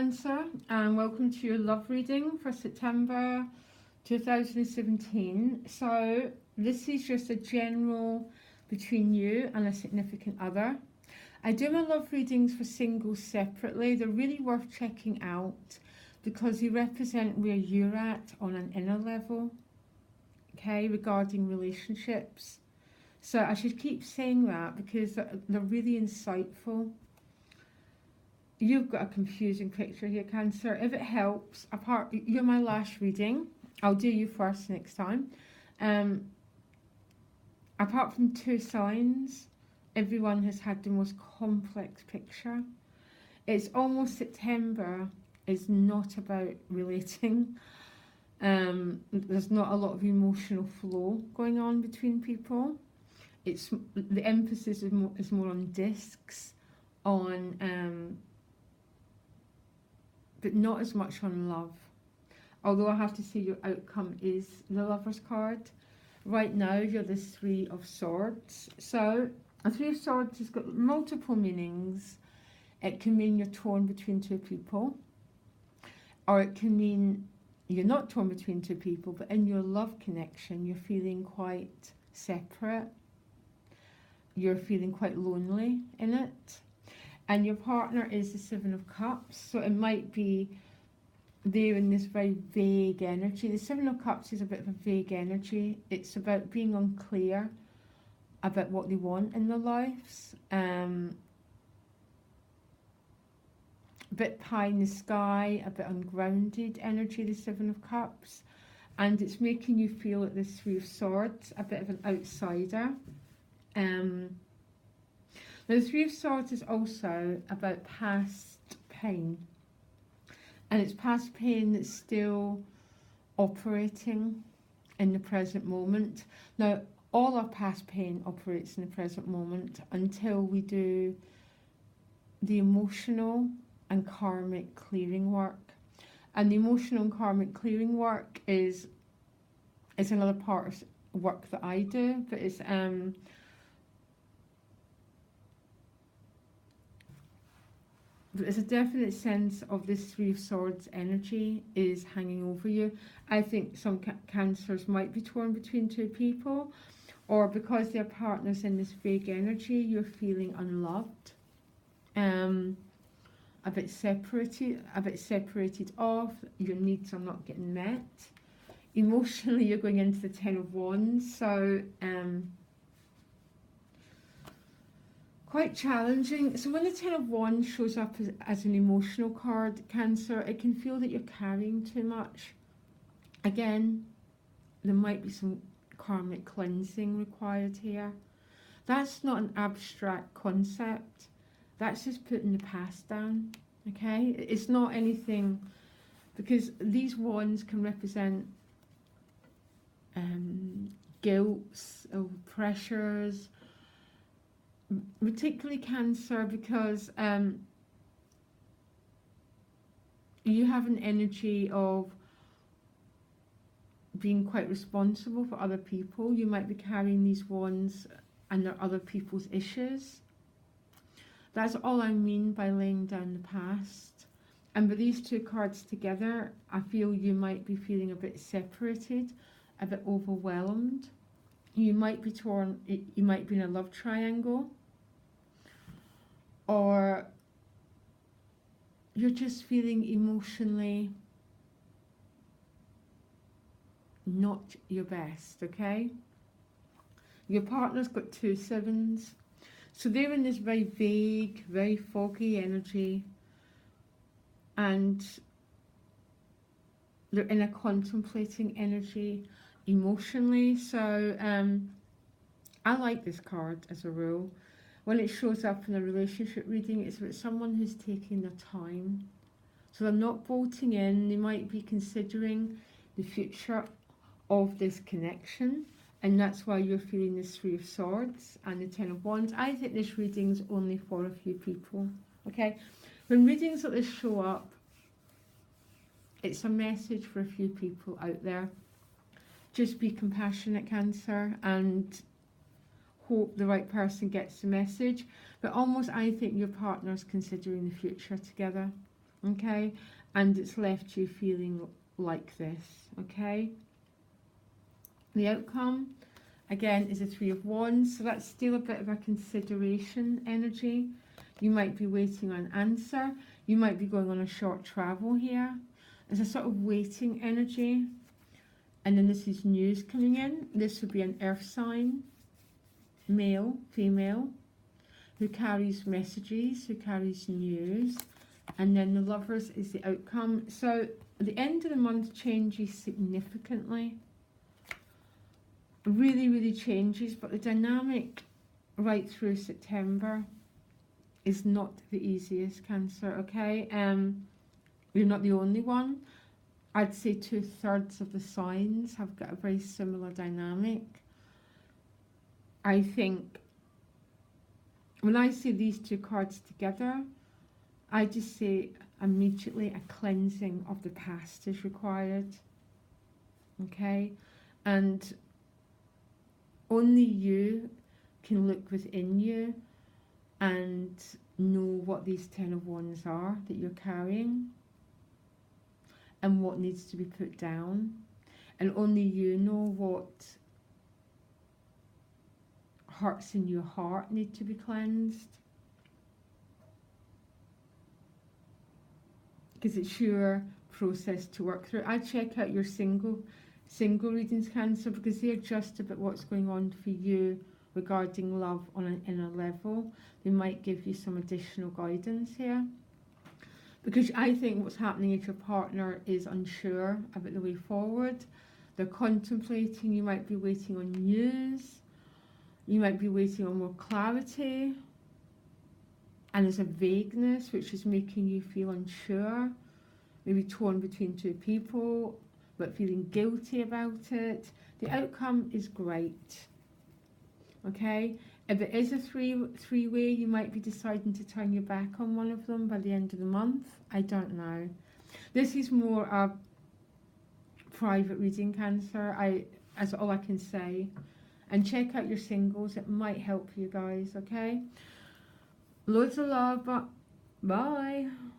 Cancer, and welcome to your love reading for September 2017. So, this is just a general between you and a significant other. I do my love readings for singles separately. They're really worth checking out because they represent where you're at on an inner level, okay, regarding relationships. So, I should keep saying that because they're really insightful. You've got a confusing picture here, Cancer. If it helps, you're my last reading. I'll do you first next time. Apart from two signs, everyone has had the most complex picture. It's almost September. It's not about relating. There's not a lot of emotional flow going on between people. The emphasis is more on discs, on but not as much on love. Although I have to say your outcome is the Lover's card. Right now you're the Three of Swords. So a Three of Swords has got multiple meanings. It can mean you're torn between two people, or it can mean you're not torn between two people, but in your love connection you're feeling quite separate. You're feeling quite lonely in it. And your partner is the Seven of Cups, so it might be they're in this very vague energy. The Seven of Cups is a bit of a vague energy. It's about being unclear about what they want in their lives. A bit pie in the sky, a bit ungrounded energy, the Seven of Cups. And it's making you feel at this Three of Swords, a bit of an outsider. Now, the Three of Swords is also about past pain, and it's past pain that's still operating in the present moment. Now, all our past pain operates in the present moment until we do the emotional and karmic clearing work. And the emotional and karmic clearing work is another part of work that I do, but there's a definite sense of this Three of Swords energy is hanging over you. I think some Cancers might be torn between two people, or because their partner's in this vague energy, you're feeling unloved, a bit separated off. Your needs are not getting met. Emotionally, you're going into the Ten of Wands, so quite challenging. So when the Ten of Wands shows up as an emotional card, Cancer, it can feel that you're carrying too much. Again, there might be some karmic cleansing required here. That's not an abstract concept. That's just putting the past down, okay? It's not anything, because these wands can represent guilt, pressures, particularly Cancer, because you have an energy of being quite responsible for other people. You might be carrying these wands and they're other people's issues. That's all I mean by laying down the past. And with these two cards together, I feel you might be feeling a bit separated, a bit overwhelmed. You might be torn, you might be in a love triangle, or you're just feeling emotionally not your best, okay? Your partner's got two sevens, so they're in this very vague, very foggy energy, and they're in a contemplating energy emotionally. So I like this card as a rule. When it shows up in a relationship reading, it's about someone who's taking their time. So they're not bolting in. They might be considering the future of this connection, and that's why you're feeling this Three of Swords and the Ten of Wands. I think this reading's only for a few people, okay? When readings like this show up, it's a message for a few people out there. Just be compassionate, Cancer, and hope the right person gets the message. But almost I think your partner's considering the future together. okay? And it's left you feeling like this, okay? The outcome, again, is a Three of Wands, so that's still a bit of a consideration energy. You might be waiting on an answer. You might be going on a short travel here. There's a sort of waiting energy. And then this is news coming in. This would be an earth sign, male, female, who carries messages, who carries news. And then the Lovers is the outcome. So the end of the month changes significantly. Really, really changes. But the dynamic right through September is not the easiest, Cancer, okay? You're not the only one. I'd say 2/3 of the signs have got a very similar dynamic. I think when I see these two cards together, I just say immediately a cleansing of the past is required, okay? And only you can look within you and know what these 10 of Wands are that you're carrying and what needs to be put down. And only you know what hurts in your heart need to be cleansed. Because it's your process to work through. I check out your single readings, Cancer, because they're just about what's going on for you regarding love on an inner level. They might give you some additional guidance here. Because I think what's happening is your partner is unsure about the way forward. They're contemplating. You might be waiting on news. You might be waiting on more clarity. And there's a vagueness which is making you feel unsure. Maybe torn between two people, but feeling guilty about it. The outcome is great. Okay? If it is a three-way, you might be deciding to turn your back on one of them by the end of the month. I don't know. This is more a private reading, Cancer. That's all I can say. And check out your singles. It might help you guys, okay? Loads of love. Bye.